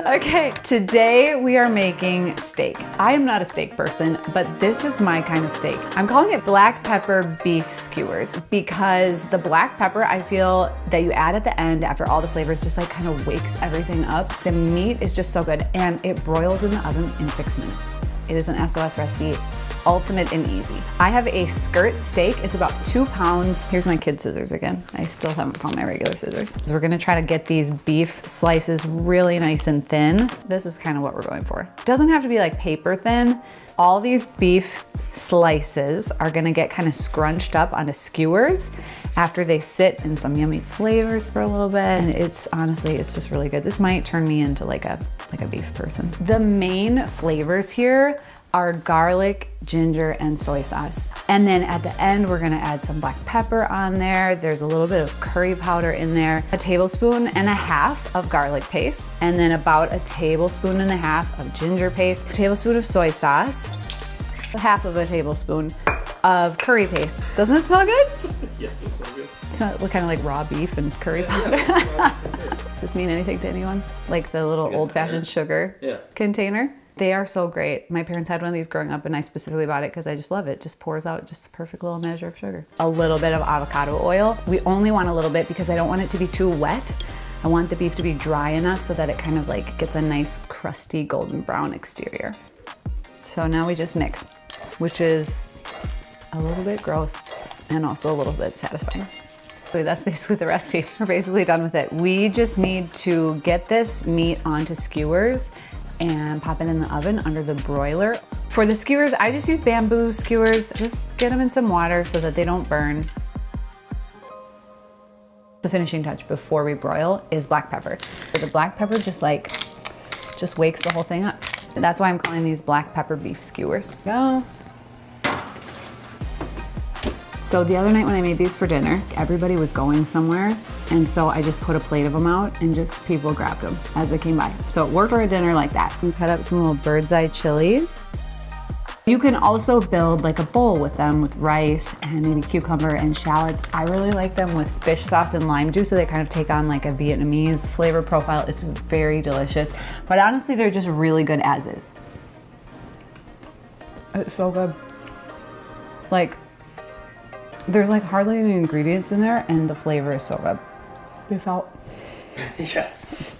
Okay, today we are making steak. I am not a steak person, but this is my kind of steak. I'm calling it black pepper beef skewers because the black pepper, I feel that you add at the end after all the flavors just like kind of wakes everything up. The meat is just so good and it broils in the oven in 6 minutes. It is an SOS recipe. Ultimate and easy. I have a skirt steak. It's about 2 pounds. Here's my kid scissors again. I still haven't found my regular scissors. So we're gonna try to get these beef slices really nice and thin. This is kind of what we're going for. It doesn't have to be like paper thin. All these beef slices are gonna get kind of scrunched up onto skewers after they sit in some yummy flavors for a little bit. And it's honestly, it's just really good. This might turn me into like a beef person. The main flavors here are garlic, ginger, and soy sauce. And then at the end, we're gonna add some black pepper on there. There's a little bit of curry powder in there, a tablespoon and a half of garlic paste, and then about a tablespoon and a half of ginger paste, a tablespoon of soy sauce, half of a tablespoon of curry paste. Doesn't it smell good? Yeah, it smells good. It smells kind of like raw beef and curry powder. Does this mean anything to anyone? Like the little old-fashioned sugar container? They are so great. My parents had one of these growing up and I specifically bought it because I just love it. It just pours out just a perfect little measure of sugar. A little bit of avocado oil. We only want a little bit because I don't want it to be too wet. I want the beef to be dry enough so that it kind of like gets a nice crusty golden brown exterior. So now we just mix, which is a little bit gross and also a little bit satisfying. So that's basically the recipe. We're basically done with it. We just need to get this meat onto skewers and pop it in the oven under the broiler. For the skewers, I just use bamboo skewers. Just get them in some water so that they don't burn. The finishing touch before we broil is black pepper. The black pepper just wakes the whole thing up. That's why I'm calling these black pepper beef skewers. Go. So the other night when I made these for dinner, everybody was going somewhere. And so I just put a plate of them out and just people grabbed them as they came by. So it worked for a dinner like that. You cut up some little bird's eye chilies. You can also build like a bowl with them with rice and maybe cucumber and shallots. I really like them with fish sauce and lime juice so they kind of take on like a Vietnamese flavor profile. It's very delicious. But honestly, they're just really good as is. It's so good. Like, there's like hardly any ingredients in there and the flavor is so good. Beef out. Yes.